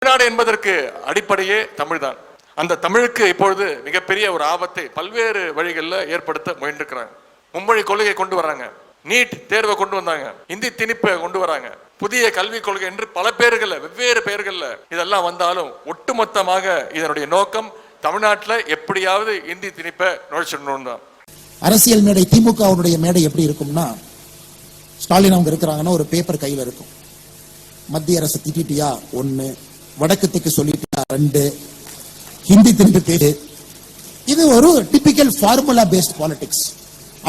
தமிழ்நாடு என்பதற்கு அடிப்படையே தமிழ்தான். அந்த தமிழுக்கு இப்பொழுது மிகப்பெரிய ஒரு ஆபத்தை பல்வேறு வழிகளில் ஏற்படுத்த முயன்றிருக்கிறாங்க. மும்மொழி கொள்கையை கொண்டு வராங்க, நீட் தேர்வை கொண்டு வந்தாங்க, இந்தி திணிப்பை கொண்டு வராங்க, புதிய கல்விக் கொள்கை என்று பல பேர்கள்ல வெவ்வேறு பெயர்கள்ல இதெல்லாம் வந்தாலும் ஒட்டுமொத்தமாக இதனுடைய நோக்கம் தமிழ்நாட்டில் எப்படியாவது இந்தி திணிப்பை நுழைச்சிடணும் தான். அரசியல் மேடை திமுகவுடைய மேடை எப்படி இருக்கும்னா, ஸ்டாலின் அவங்க இருக்கிறாங்கன்னா ஒரு பேப்பர் கையில் இருக்கும். மத்திய அரசு திட்டியா 1, வடக்கத்துக்கு சொல்லிட்டியா 2, ஹிந்தி திணிப்பு பேரு. இது ஒரு டிபிக்கல் ஃபார்முலா பேஸ்ட் பாலிடிக்ஸ்.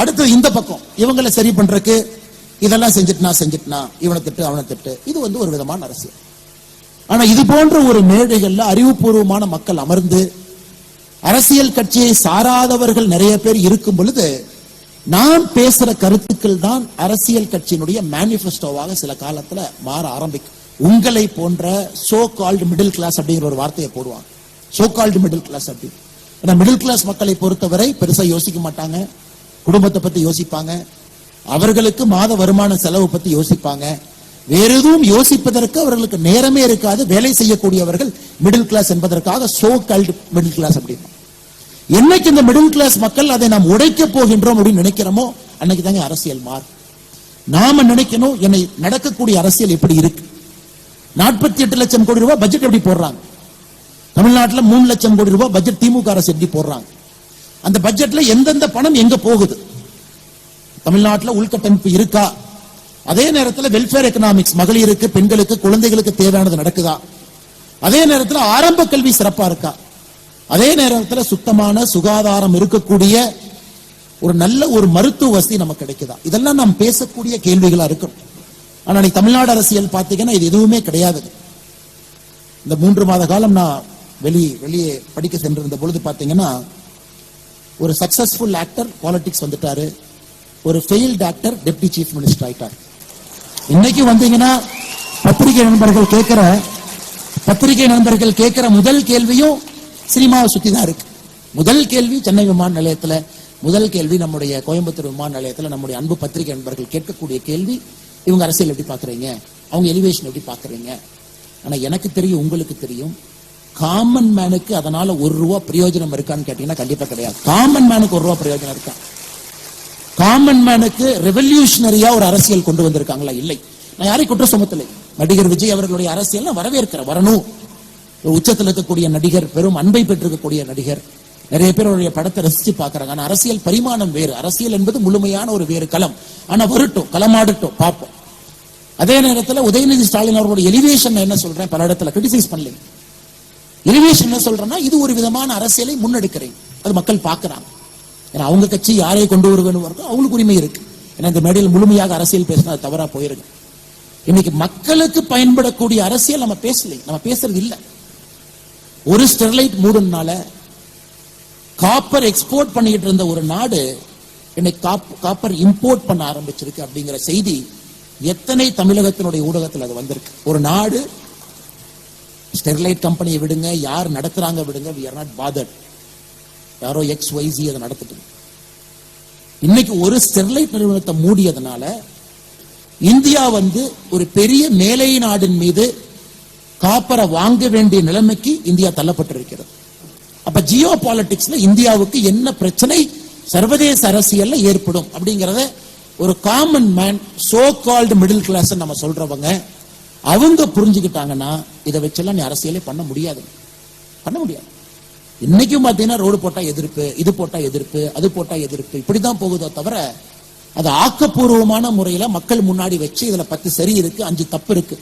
அடுத்து இந்த பக்கம் இவங்களை சரி பண்றதுக்கு இதெல்லாம் செஞ்சுட்டுனா இவனை திட்டு அவனை திட்டு. இது ஒரு விதமான அரசியல். ஆனா இது போன்ற ஒரு மேடைகள்ல அறிவுபூர்வமான மக்கள் அமர்ந்து அரசியல் கட்சியை சாராதவர்கள் நிறைய பேர் இருக்கும் பொழுது நான் பேசுற கருத்துக்கள் தான் அரசியல் கட்சியினுடைய மேனிபெஸ்டோவாக சில காலத்துல மாற ஆரம்பிக்கும். உங்களை போன்ற சோ கால்டு மிடில் கிளாஸ் அப்படிங்கிற ஒரு வார்த்தையை போடுவாங்க. சோ கால்டு மிடில் கிளாஸ் அப்படி. ஏன்னா மிடில் கிளாஸ் மக்களை பொறுத்தவரை பெருசா யோசிக்க மாட்டாங்க, குடும்பத்தை பத்தி யோசிப்பாங்க, அவர்களுக்கு மாத வருமான செலவு பத்தி யோசிப்பாங்க, வேற எதுவும் யோசிப்பதற்கு அவர்களுக்கு நேரமே இருக்காது. வேலை செய்யக்கூடியவர்கள் மிடில் கிளாஸ் என்பதற்காக சோ கால்டு மிடில் கிளாஸ் அப்படின்னா. என்னைக்கு இந்த மிடில் கிளாஸ் மக்கள் அதை நாம் உடைக்க போகின்றோம் அப்படின்னு நினைக்கிறோமோ அன்னைக்கு தாங்க அரசியல் மாறும். நாம நினைக்கணும், என்னை நடக்கக்கூடிய அரசியல் எப்படி இருக்கு. 48 லட்சம் கோடி ரூபாய் பட்ஜெட் எப்படி போடுறாங்க, தமிழ்நாட்டில் 3 லட்சம் கோடி ரூபாய் பட்ஜெட் திமுக அரசு எப்படி போடுறாங்க, அந்த பட்ஜெட்ல எந்தெந்த பணம் எங்க போகுது, தமிழ்நாட்டில் உள்கட்டமைப்பு இருக்கா, அதே நேரத்தில் வெல்ஃபேர் எக்கனாமிக்ஸ் மகளிருக்கு பெண்களுக்கு குழந்தைகளுக்கு தேவையானது நடக்குதா, அதே நேரத்தில் ஆரம்ப கல்வி சிறப்பா இருக்கா, அதே நேரத்தில் சுத்தமான சுகாதாரம் இருக்கக்கூடிய ஒரு நல்ல ஒரு மருத்துவ வசதி நமக்கு கிடைக்குதா. இதெல்லாம் நாம் பேசக்கூடிய கேள்விகளா இருக்கும். ஆனா தமிழ்நாடு அரசியல் பார்த்தீங்கன்னா இது எதுவுமே கிடையாது. இந்த 3 மாத காலம் நான் வெளியே படிக்க சென்றிருந்த பொழுது பார்த்தீங்கன்னா ஒரு சக்சஸ்ஃபுல் ஆக்டர் பாலிடிக்ஸ் வந்துட்டாரு, ஒரு failed actor deputy chief minister ஆயிட்டார். இன்னைக்கு வந்தீங்கன்னா பத்திரிகை நண்பர்கள் கேட்கிற முதல் கேள்வியும் சினிமாவை சுத்தி தான் இருக்கு. முதல் கேள்வி சென்னை விமான நிலையத்துல, முதல் கேள்வி நம்முடைய கோயம்புத்தூர் விமான நிலையத்துல நம்முடைய அன்பு பத்திரிகை நண்பர்கள் கேட்கக்கூடிய கேள்வி, இவங்க அரசியல் எப்படி பாக்குறீங்க, அவங்க எலிவேஷன் எப்படி பாக்குறீங்க. ஆனா எனக்கு தெரியும், உங்களுக்கு தெரியும், காமன் மேனுக்கு அதனால ₹1 பிரயோஜனம் இருக்கான்னு கேட்டீங்கன்னா கண்டிப்பா கிடையாது. காமன் மேனுக்கு ₹1 பிரயோஜனம் இருக்கா? காமன் மேனுக்கு ரெவல்யூஷனரியா ஒரு அரசியல் கொண்டு வந்திருக்காங்களா? இல்லை. நான் யாரையும் குற்றம் சுமத்தலை. நடிகர் விஜய் அவர்களுடைய அரசியல் வரவேற்கிற வரணும். ஒரு உச்சத்தில் இருக்கக்கூடிய நடிகர், பெரும் அன்பை பெற்றிருக்கக்கூடிய நடிகர், நிறைய பேர் அவருடைய படத்தை ரசிச்சு பாக்குறாங்க. ஆனா அரசியல் பரிமாணம் வேறு. அரசியல் என்பது முழுமையான ஒரு வேறு களம். ஆனா வரட்டும், களமாடட்டும், பார்ப்போம். அதே நேரத்தில் உதயநிதி ஸ்டாலின் அவர்களுடைய எலிவேஷன் என்ன சொல்றேன், பல இடத்துல கிரிட்டிசைஸ் பண்ணல. எலிவேஷன் என்ன சொல்றேன்னா, இது ஒரு விதமான அரசியலை முன்னெடுக்கிறேன், அது மக்கள் பாக்குறாங்க. ஏன்னா அவங்க கட்சி யாரை கொண்டு வருவேன்னு அவங்களுக்கு உரிமை இருக்கு. ஏன்னா இந்த மேடையில் முழுமையாக அரசியல் பேசினா அது தவறா போயிருக்கு. இன்னைக்கு மக்களுக்கு பயன்படக்கூடிய அரசியல் நம்ம பேசல, நம்ம பேசுறது இல்லை. ஒரு ஸ்டெர்லைட் மூடுனால காப்பர் எக்ஸ்போர்ட் பண்ணிட்டு இருந்த ஒரு நாடு இன்னைக்கு காப்பர் இம்போர்ட் பண்ண ஆரம்பிச்சிருக்கு அப்படிங்கிற செய்தி எத்தனை தமிழகத்தினுடைய ஊடகத்தில் அது வந்திருக்கு. ஒரு நாடு ஸ்டெர்லைட் கம்பெனியை விடுங்க, யார் நடத்துறாங்க விடுங்க, we are not bothered. யாரோ XYZ அதை நடத்திட்டு இன்னைக்கு ஒரு ஸ்டெர்லைட் நிறுவனத்தை மூடியதுனால இந்தியா ஒரு பெரிய மேலை நாடின் மீது காப்பரை வாங்க வேண்டிய நிலைமைக்கு இந்தியா தள்ளப்பட்டிருக்கிறது. அப்ப ஜியோ பாலிடிக்ஸ்ல இந்தியாவுக்கு என்ன பிரச்சனை சர்வதேச அரசியல்ல ஏற்படும் அப்படிங்கறத ஒரு common man, so called middle class நம்ம சொல்றவங்க அவங்க புரிஞ்சுக்கிட்டாங்கன்னா இதை வச்செல்லாம் நீ அரசியலே பண்ண முடியாது. இன்னைக்கும் பாத்தீங்கன்னா ரோடு போட்டா எதிர்ப்பு, இது போட்டா எதிர்ப்பு, அது போட்டா எதிர்ப்பு, இப்படிதான் போகுதோ தவிர அது ஆக்கப்பூர்வமான முறையில மக்கள் முன்னாடி வச்சு இதுல 10 சரி இருக்கு, 5 தப்பு இருக்கு,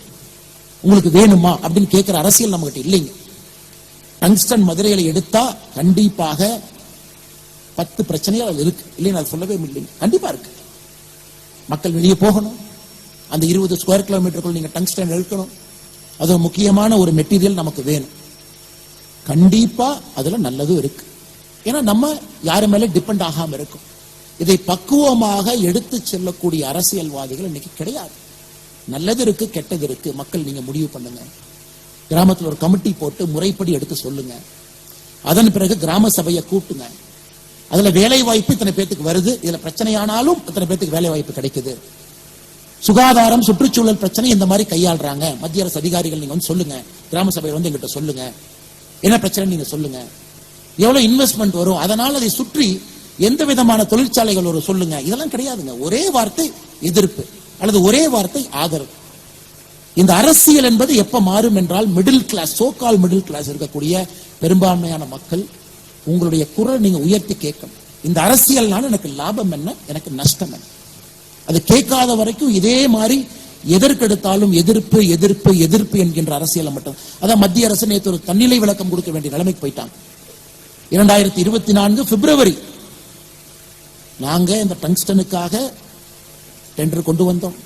உங்களுக்கு வேணுமா அப்படின்னு கேட்கிற அரசியல் நம்ம கிட்ட இல்லைங்க. டங்ஸ்டன் மதுரையில எடுத்தா கண்டிப்பாக 10 பிரச்சனைகள் இருக்கு, இல்லைன்னு அது சொல்லவே இல்லைங்க. கண்டிப்பா இருக்கு. மக்கள் வெளியே போகணும், அந்த 20 ஸ்கொயர் கிலோமீட்டருக்குள் நீங்க டங்ஸ்டன் எடுக்கணும், அது முக்கியமான ஒரு மெட்டீரியல் நமக்கு வேணும். கண்டிப்பா அதுல நல்லதும் இருக்கு. ஏன்னா நம்ம யாரு மேல டிபெண்ட் ஆகாம இருக்கும். இதை பக்குவமாக எடுத்து செல்லக்கூடிய அரசியல்வாதிகள் இன்னைக்கு கிடையாது. நல்லது இருக்கு, கெட்டது இருக்கு, மக்கள் நீங்க முடிவு பண்ணுங்க. கிராமத்தில் ஒரு கமிட்டி போட்டு முறைப்படி எடுத்து சொல்லுங்க. அதன் பிறகு கிராம சபையை கூட்டுங்க. அதுல வேலை வாய்ப்பு இத்தனை பேத்துக்கு வருது, இதுல பிரச்சனையானாலும் இத்தனை பேத்துக்கு வேலை வாய்ப்பு கிடைக்குது. சுகாதாரம், சுற்றுச்சூழல் பிரச்சனை இந்த மாதிரி கையாளுறாங்க. மத்திய அரசு அதிகாரிகள் நீங்க வந்து சொல்லுங்க, கிராம சபையில் வந்து எங்கிட்ட சொல்லுங்க, என்ன பிரச்சனை நீங்க சொல்லுங்க, எவ்வளவு இன்வெஸ்ட்மெண்ட் வரும், அதனால அதை சுற்றி எந்த விதமான தொழிற்சாலைகள் வரும் சொல்லுங்க. இதெல்லாம் கிடையாதுங்க. ஒரே வார்த்தை எதிர்ப்பு அல்லது ஒரே வார்த்தை ஆதரவு. இந்த அரசியல் என்பது எப்ப மாறும் என்றால், middle class, so called middle class இருக்கக்கூடிய பெரும்பான்மையான மக்கள் உங்களுடைய குரல் நீங்க உயர்த்தி கேட்கணும். இந்த அரசியல்னால எனக்கு லாபம் என்ன, எனக்கு நஷ்டம் என்ன, அது கேட்காத வரைக்கும் இதே மாதிரி எதற்கெடுத்தாலும் எதிர்ப்பு எதிர்ப்பு எதிர்ப்பு என்கின்ற அரசியலை மட்டும். அதான் மத்திய அரசு நேற்று ஒரு தன்னிலை விளக்கம் கொடுக்க வேண்டிய நிலைமைக்கு போயிட்டாங்க. 2024 பிப்ரவரி நாங்க இந்த டங்ஸ்டனுக்காக டெண்டர் கொண்டு வந்தோம்.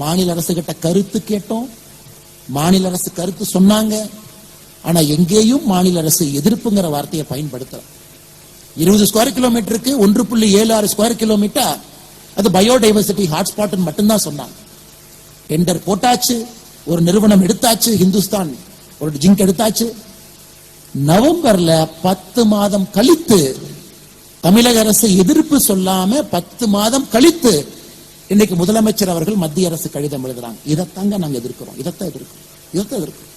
மாநில அரசு கிட்ட கருத்து கேட்டோம். மாநில அரசு கருத்து சொன்னாங்க. ஆனா எங்கேயும் மாநில அரசு எதிர்ப்புங்கிற வார்த்தையை பயன்படுத்தல. 20 ஸ்கொயர் கிலோமீட்டருக்கு 1.76 ஸ்கொயர் கிலோமீட்டர் அது பயோடைவர்சிட்டி ஹாட்ஸ்பாட் மட்டும்தான் சொன்னாங்க. டெண்டர் போட்டாச்சு, ஒரு நிறுவனம் எடுத்தாச்சு, ஹிந்துஸ்தான் ஒரு ஜிங்க் எடுத்தாச்சு. நவம்பர்ல 10 மாதம் கழித்து தமிழக அரசு எதிர்ப்பு சொல்லாம 10 மாதம் கழித்து இன்னைக்கு முதலமைச்சர் அவர்கள் மத்திய அரசு கடிதம் எழுதுறாங்க. இதைத்தாங்க நாங்க எதிர்க்கிறோம். இதைத்தான் எதிர்க்கிறோம்.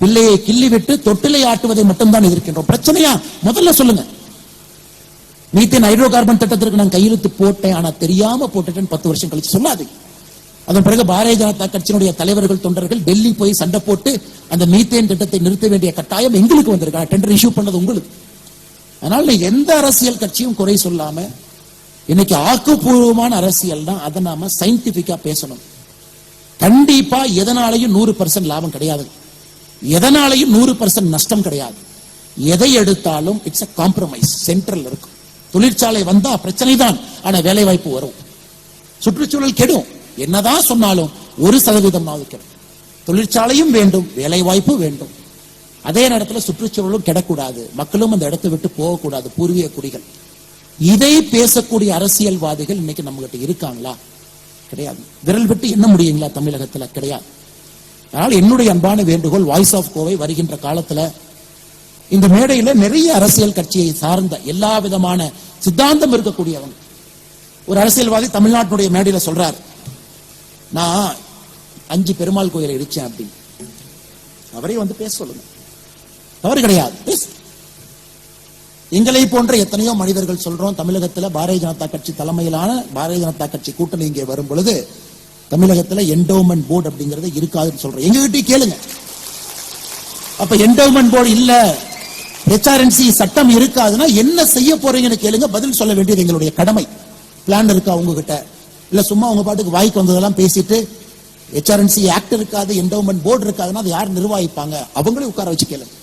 பிள்ளையை கிள்ளி விட்டு தொட்டிலை ஆட்டுவதை மட்டும்தான் எதிர்க்கின்றோம். பிரச்சனையா முதல்ல சொல்லுங்க. மீத்தேன் ஹைட்ரோ கார்பன் திட்டத்திற்கு நான் கையெழுத்து போட்டேன், ஆனா தெரியாம போட்டுட்டேன் 10 வருஷம் கழிச்சு சொல்லாது. அதன் பிறகு பாரதிய ஜனதா கட்சியினுடைய தலைவர்கள், தொண்டர்கள் டெல்லி போய் சண்டை போட்டு அந்த மீத்தேன் திட்டத்தை நிறுத்த வேண்டிய கட்டாயம் எங்களுக்கு வந்திருக்காங்க. டெண்டர் இஷ்யூ பண்ணது உங்களுக்கு. அதனால எந்த அரசியல் கட்சியும் குறை சொல்லாம இன்னைக்கு ஆக்கப்பூர்வமான அரசியல் தான், அதை நாம சயின்டிபிக்கா பேசணும். கண்டிப்பா எதனாலையும் 100% லாபம் கிடையாது, எதனாலையும் 100% நஷ்டம் கிடையாது. எதை எடுத்தாலும் இட்ஸ் a காம்ப்ரமைஸ், சென்ட்ரல் இருக்கும். தொழிற்சாலை வந்தா பிரச்சனை தான், ஆனா வேலை வாய்ப்பு வரும். சுற்றுச்சூழல் கெடும், என்னதான் சொன்னாலும் 1% கெடும். தொழிற்சாலையும் வேண்டும், வேலை வாய்ப்பு வேண்டும். அதே நேரத்துல சுற்றுச்சூழலும் கெடக்கூடாது, மக்களும் அந்த இடத்தை விட்டு போகக்கூடாது, பூர்வீக குடிகள். இதை பேசக்கூடிய அரசியல்வாதிகள் இன்னைக்கு நம்ம கிட்ட இருக்காங்களா? கிடையாது. விரல் விட்டு என்ன முடியுங்களா தமிழகத்துல? கிடையாது. அதனால என்னுடைய அன்பான வேண்டுகோள், வாய்ஸ் ஆஃப் கோவை வருகின்ற காலத்துல இந்த மேடையில நிறைய அரசியல் கட்சியை சார்ந்த எல்லா விதமான சித்தாந்தம் இருக்கக்கூடியவங்க. ஒரு அரசியல்வாதி தமிழ்நாட்டுடைய மேடையில சொல்றார், நான் 5 பெருமாள் கோயிலை இடிச்சேன் அப்படின்னு. அவரே வந்து பேச சொல்லுங்க, தவறு கிடையாது. எங்களை போன்ற எத்தனையோ மனிதர்கள் சொல்றோம், தமிழகத்துல பாரதிய ஜனதா கட்சி தலைமையிலான பாரதிய ஜனதா கட்சி கூட்டணி இங்கே வரும் பொழுது தமிழகத்துல என்டோமென்ட் போர்டு அப்படிங்கிறது இருக்காதுன்னு சொல்றோம். எங்ககிட்ட கேளுங்க. அப்ப என்டோமென்ட் போர்டு இல்ல, ஹெச்ஆர்என்சி சட்டம் இருக்காதுன்னா என்ன செய்ய போறீங்கன்னு கேளுங்க, பதில் சொல்ல வேண்டியது எங்களுடைய கடமை. பிளான் இருக்கா உங்ககிட்ட? இல்ல சும்மா உங்க பாட்டுக்கு வாய்க்கு வந்ததெல்லாம் பேசிட்டு ஹெச்ஆர்என்சி ஆக்ட் இருக்காது, என்டோமென்ட் போர்டு இருக்காதுன்னா அது யார் நிர்வகிப்பாங்க? அவங்களே உட்கார வச்சு கேளுங்க.